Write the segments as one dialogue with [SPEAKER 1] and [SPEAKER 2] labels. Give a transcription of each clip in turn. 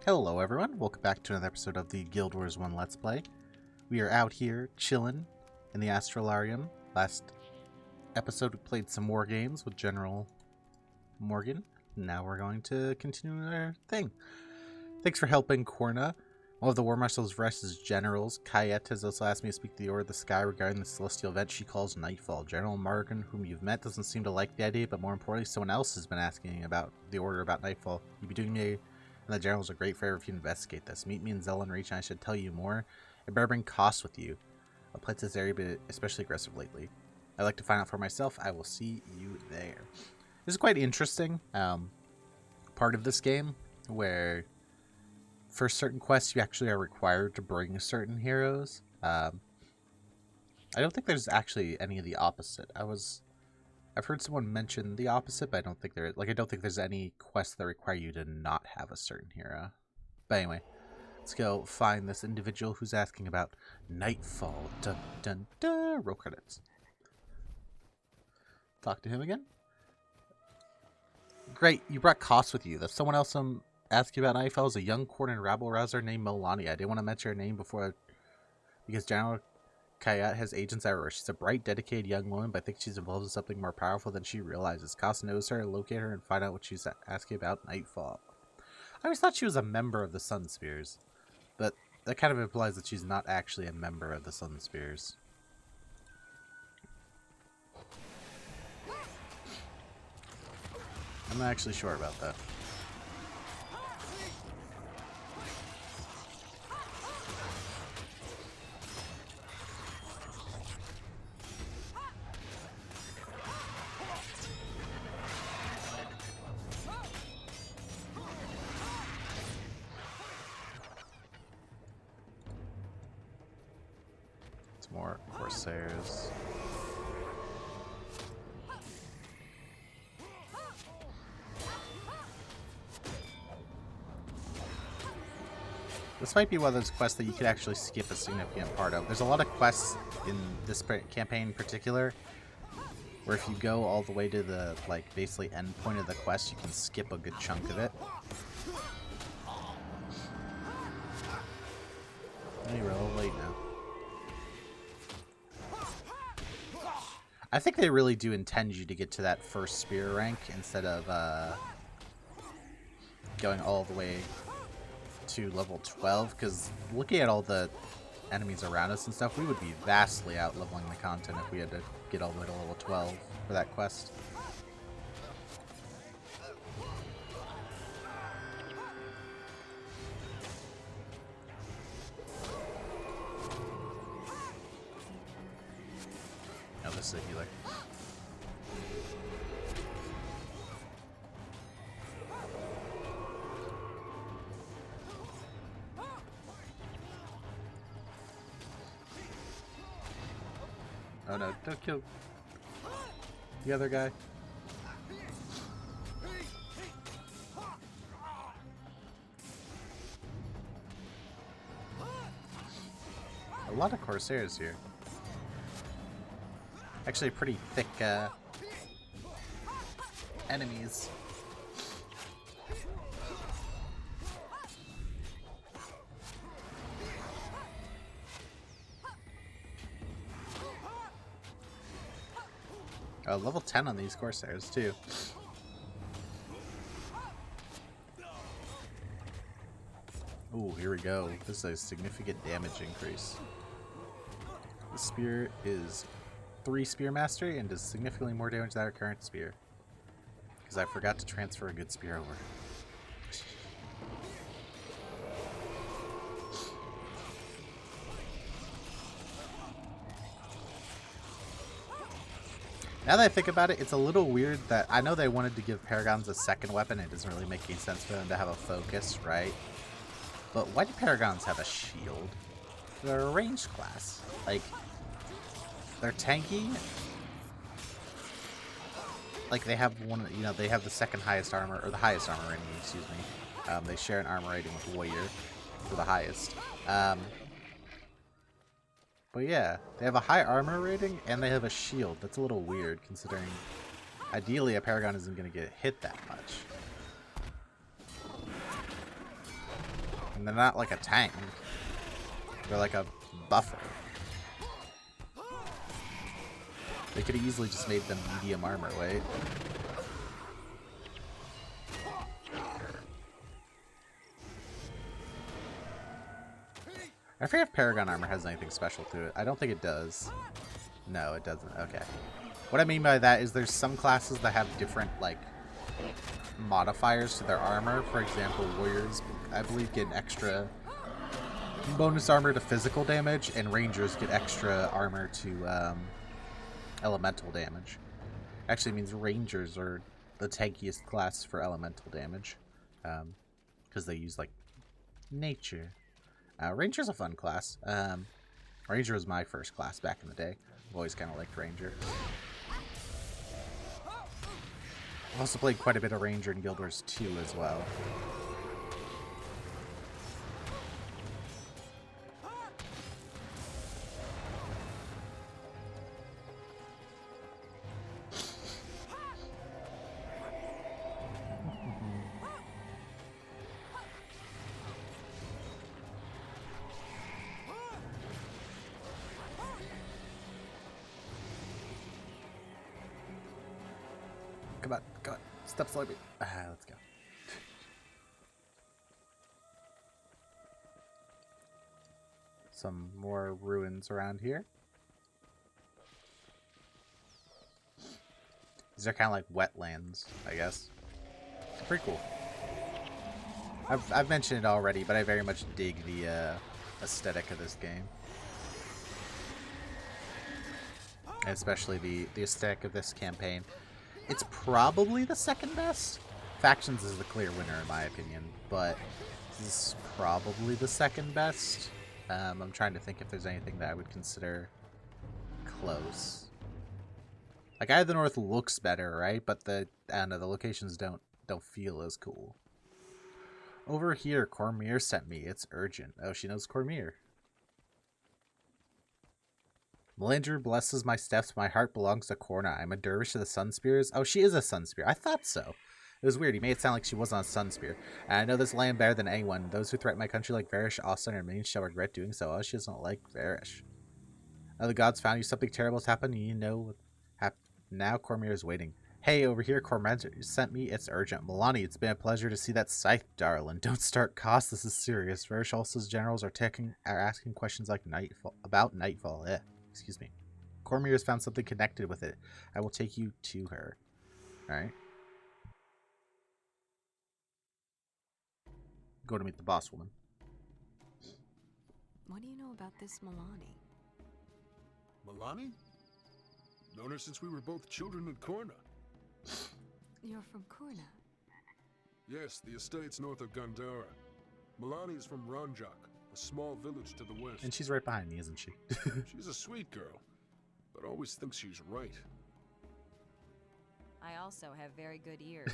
[SPEAKER 1] Hello everyone, welcome back to another episode of the Guild Wars 1 Let's Play. We are out here chilling in the Astralarium. Last episode we played some more games with General Morgan. Now we're going to continue our thing. Thanks for helping, Kornan. One of the War Marshal's Rest's generals, Kayet, has also asked me to speak to the Order of the Sky regarding the celestial event she calls Nightfall. General Morgan, whom you've met, doesn't seem to like the idea, but more importantly, someone else has been asking about the Order about Nightfall. You'd be doing me and the generals a great favor if you investigate this. Meet me in Zelen Reach and I should tell you more. It better bring costs with you. I've played this area, but especially aggressive lately. I'd like to find out for myself. I will see you there. This is quite interesting part of this game where for certain quests you actually are required to bring certain heroes. I don't think there's actually any of the opposite. I've heard someone mention the opposite, but I don't think I don't think there's any quests that require you to not have a certain hero. But anyway, let's go find this individual who's asking about Nightfall. Dun dun dun. Roll credits. Talk to him again. Great, you brought costs with you. There's someone else asking about Nightfall is a young Kornan rabble rouser named Melonni. I didn't want to mention her name before because General Kayat has agents everywhere. She's a bright, dedicated young woman, but I think she's involved in something more powerful than she realizes. Koss knows her, locate her, and find out what she's asking about Nightfall. I always thought she was a member of the Sun Spears, but that kind of implies that she's not actually a member of the Sun Spears. I'm not actually sure about that. More Corsairs. This might be one of those quests that you could actually skip a significant part of. There's a lot of quests in this campaign in particular where if you go all the way to the basically end point of the quest, you can skip a good chunk of it. You're a little late now. I think they really do intend you to get to that first spear rank instead of going all the way to level 12, because looking at all the enemies around us and stuff, we would be vastly out leveling the content if we had to get all the way to level 12 for that quest. This is a healer. Oh no, don't kill the other guy. A lot of Corsairs here. Actually pretty thick enemies. Oh, level 10 on these Corsairs too. Ooh, here we go. This is a significant damage increase. The spear is 3 spear mastery and does significantly more damage than our current spear. Because I forgot to transfer a good spear over. Now that I think about it, it's a little weird that I know they wanted to give Paragons a second weapon. It doesn't really make any sense for them to have a focus, right? But why do Paragons have a shield? They're a ranged class. Like, they're tanky. Like, they have one, you know, they have the second highest armor, or the highest armor rating, excuse me. They share an armor rating with Warrior for the highest. But yeah, they have a high armor rating, and they have a shield. That's a little weird, considering ideally a Paragon isn't going to get hit that much. And they're not like a tank. They're like a buffer. They could have easily just made them medium armor, wait. I forget if Paragon armor has anything special to it. I don't think it does. No, it doesn't. Okay. What I mean by that is there's some classes that have different, like, modifiers to their armor. For example, warriors, I believe, get an extra bonus armor to physical damage, and rangers get extra armor to elemental damage. Actually means rangers are the tankiest class for elemental damage, because they use, like, nature. Ranger's a fun class. Ranger was my first class back in the day. I've always kind of liked Ranger. I've also played quite a bit of Ranger in Guild Wars 2 as well. Come on, come on. Stop slowing me. Let's go. Some more ruins around here. These are kind of like wetlands, I guess. It's pretty cool. I've mentioned it already, but I very much dig the aesthetic of this game. And especially the aesthetic of this campaign. It's probably the second best. Factions is the clear winner in my opinion, but this is probably the second best. I'm trying to think if there's anything that I would consider close. Like, Eye of the North looks better, right? But I don't know, the locations don't feel as cool. Over here, Cormier sent me. It's urgent. Oh, she knows Cormier. Melandru blesses my steps. My heart belongs to Kornan. I'm a dervish of the Sun Spears. Oh, she is a Sun Spear. I thought so. It was weird. He made it sound like she wasn't a Sun Spear. And I know this land better than anyone. Those who threaten my country like Varish, Austin, or Maine shall regret doing so. Oh, she doesn't like Varish. Oh, the gods found you. Something terrible has happened. You know now Cormier is waiting. Hey, over here, Cormier sent me. It's urgent. Melonni, it's been a pleasure to see that scythe, darling. Don't start costs. This is serious. Varish Alsa's generals are asking questions like Nightfall. Excuse me. Cormier has found something connected with it. I will take you to her. Alright. Go to meet the boss woman.
[SPEAKER 2] What do you know about this Melonni?
[SPEAKER 3] Melonni? Known her since we were both children in Kornan.
[SPEAKER 2] You're from Kornan?
[SPEAKER 3] Yes, the estate's north of Gandhara. Melonni is from Ranjak, a small village to the west.
[SPEAKER 1] And she's right behind me, isn't she?
[SPEAKER 3] She's a sweet girl, but always thinks she's right.
[SPEAKER 2] I also have very good ears.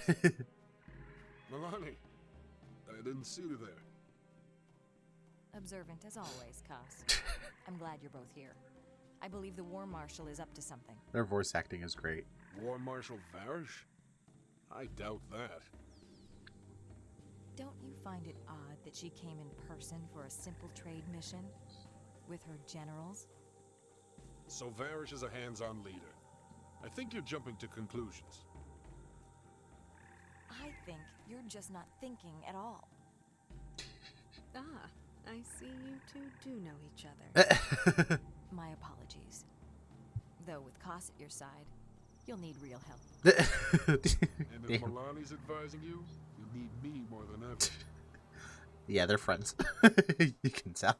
[SPEAKER 3] Melonni, I didn't see you there.
[SPEAKER 2] Observant as always, Cass. I'm glad you're both here. I believe the War Marshal is up to something.
[SPEAKER 1] Their voice acting is great.
[SPEAKER 3] War Marshal Varish? I doubt that.
[SPEAKER 2] Don't you find it odd that she came in person for a simple trade mission? With her generals?
[SPEAKER 3] So Varish is a hands-on leader. I think you're jumping to conclusions.
[SPEAKER 2] I think you're just not thinking at all.
[SPEAKER 4] Ah, I see you two do know each other.
[SPEAKER 2] My apologies. Though with Cass at your side, you'll need real help.
[SPEAKER 3] And if Melani's advising you, you'll need me more than ever.
[SPEAKER 1] Yeah, they're friends. You can tell.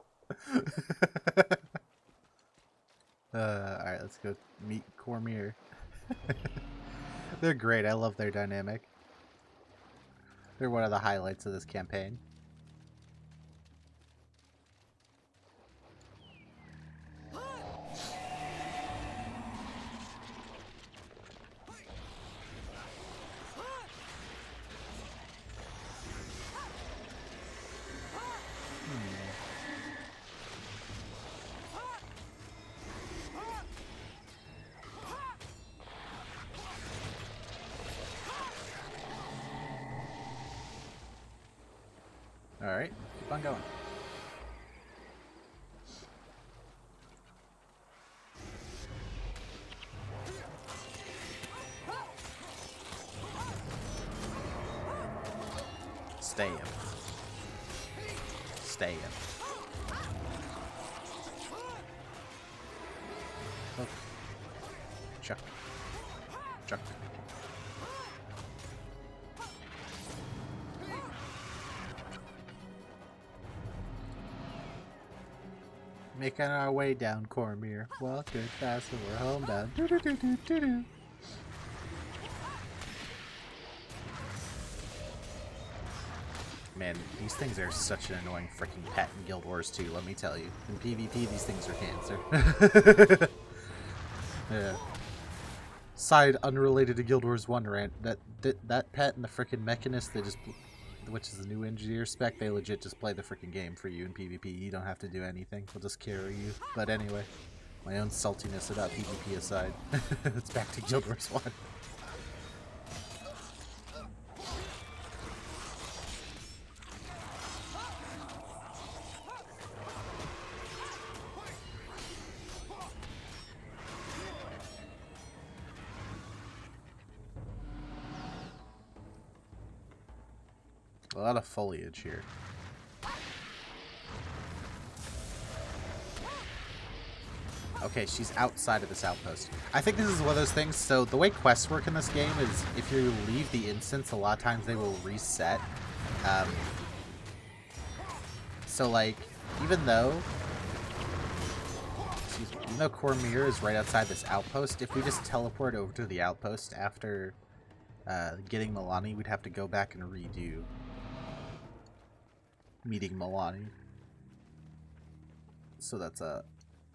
[SPEAKER 1] Alright, let's go meet Cormier. They're great. I love their dynamic. They're one of the highlights of this campaign. Alright, keep on going. Stay in. Stay in. Oh. Chuck. Chuck. Making our way down Cormyr. Walking fast and we're homebound. Do-do-do-do-do-do. Man, these things are such an annoying freaking pet in Guild Wars 2, let me tell you. In PvP, these things are cancer. Yeah. Side unrelated to Guild Wars 1 rant, that pet and the freaking mechanist, they just, which is the new engineer spec, they legit just play the freaking game for you in PvP. You don't have to do anything. They'll just carry you. But anyway, my own saltiness about PvP aside, it's back to Guild Wars 1. A lot of foliage here. Okay, she's outside of this outpost. I think this is one of those things. So the way quests work in this game is if you leave the instance, a lot of times they will reset. So like, even though Cormyr is right outside this outpost, if we just teleport over to the outpost after getting Melonni, we'd have to go back and redo meeting Melonni. So that's a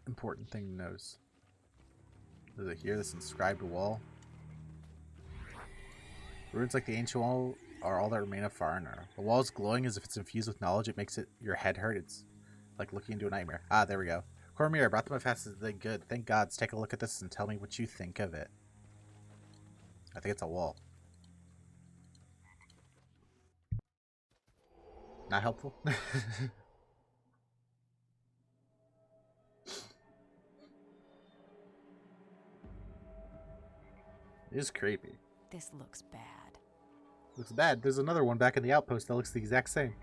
[SPEAKER 1] important thing to notice. Is it here? This inscribed wall. Ruins like the ancient wall are all that remain of Foreigner. The wall is glowing as if it's infused with knowledge. It makes your head hurt. It's like looking into a nightmare. Ah, there we go. Cormyr, I brought them as fast as they could. Thank God. Let's take a look at this and tell me what you think of it. I think it's a wall. Not helpful? It is creepy.
[SPEAKER 2] This looks bad.
[SPEAKER 1] Looks bad. There's another one back in the outpost that looks the exact same.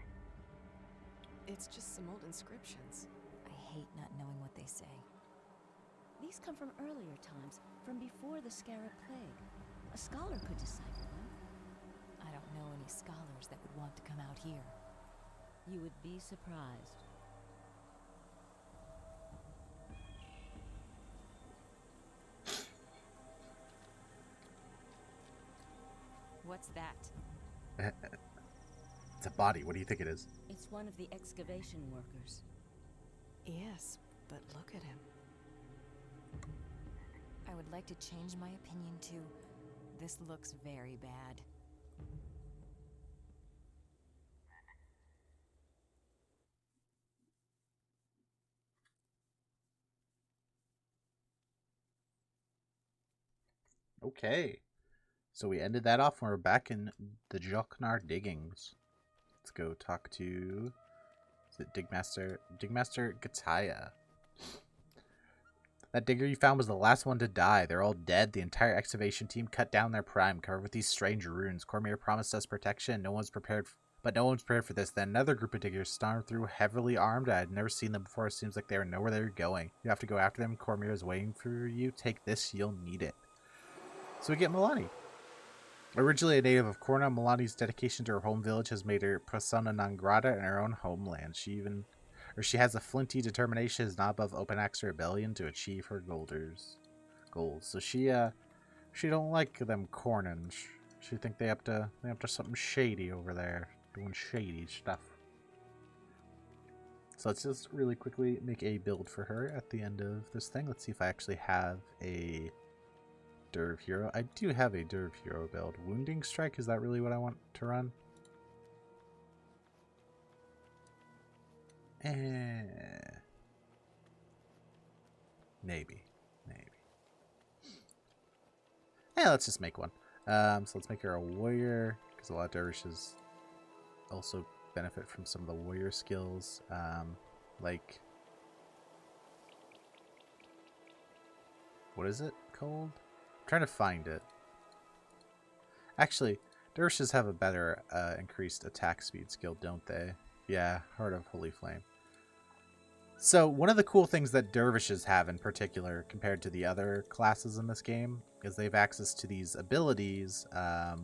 [SPEAKER 4] It's just some old inscriptions.
[SPEAKER 2] I hate not knowing what they say.
[SPEAKER 5] These come from earlier times, from before the Scarab Plague. A scholar could decipher them.
[SPEAKER 2] I don't know any scholars that would want to come out here.
[SPEAKER 5] You would be surprised.
[SPEAKER 2] What's that?
[SPEAKER 1] It's a body. What do you think it is?
[SPEAKER 5] It's one of the excavation workers.
[SPEAKER 4] Yes, but look at him.
[SPEAKER 2] I would like to change my opinion to this looks very bad.
[SPEAKER 1] Okay. So we ended that off and we're back in the Joknar diggings. Let's go talk to... Is it Digmaster Gataya. That digger you found was the last one to die. They're all dead. The entire excavation team cut down their prime, covered with these strange runes. Cormyr promised us protection. No one's prepared for this. Then another group of diggers stormed through, heavily armed. I had never seen them before. It seems like they know where they're going. You have to go after them. Cormyr is waiting for you. Take this. You'll need it. So we get Melonni. Originally a native of Kornan, Melonni's dedication to her home village has made her persona non grata in her own homeland. She has a flinty determination, is not above open axe rebellion to achieve her goals. So she don't like them Kornan. She think they up to something shady over there, doing shady stuff. So let's just really quickly make a build for her at the end of this thing. Let's see if I actually have a Derv Hero. I do have a Derv Hero build. Wounding Strike, is that really what I want to run? Maybe. Yeah, let's just make one. So let's make her a warrior, because a lot of dervishes also benefit from some of the warrior skills, like, what is it called? I'm trying to find it. Actually, dervishes have a better increased attack speed skill, don't they? Yeah, Heart of Holy Flame. So one of the cool things that dervishes have in particular compared to the other classes in this game is they have access to these abilities. Let's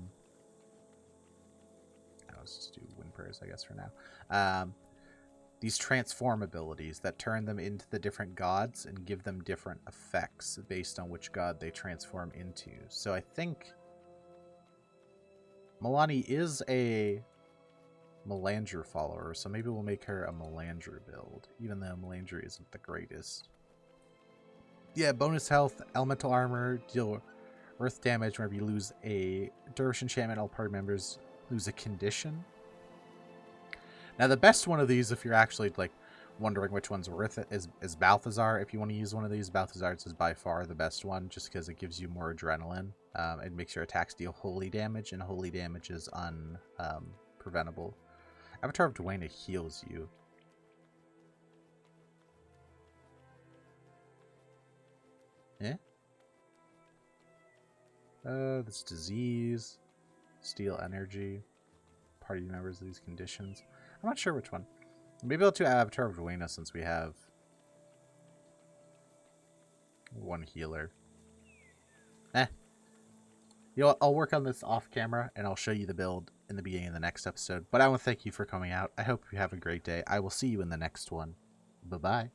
[SPEAKER 1] just do wind prayers, I guess, for now. These transform abilities that turn them into the different gods and give them different effects based on which god they transform into. So I think Melonni is a Melandru follower, so maybe we'll make her a Melandru build, even though Melandru isn't the greatest. Yeah, bonus health, elemental armor, deal earth damage whenever you lose a dervish enchantment. All party members lose a condition. Now, the best one of these, if you're actually like wondering which one's worth it, is Balthazar. If you want to use one of these, Balthazar is by far the best one, just because it gives you more adrenaline. It makes your attacks deal holy damage, and holy damage is unpreventable. Avatar of Dwayne heals you. This disease, steal energy, party members of these conditions. I'm not sure which one. Maybe I'll do Avatar of Dwayne since we have one healer. You know what? I'll work on this off camera and I'll show you the build in the beginning of the next episode. But I want to thank you for coming out. I hope you have a great day. I will see you in the next one. Bye-bye.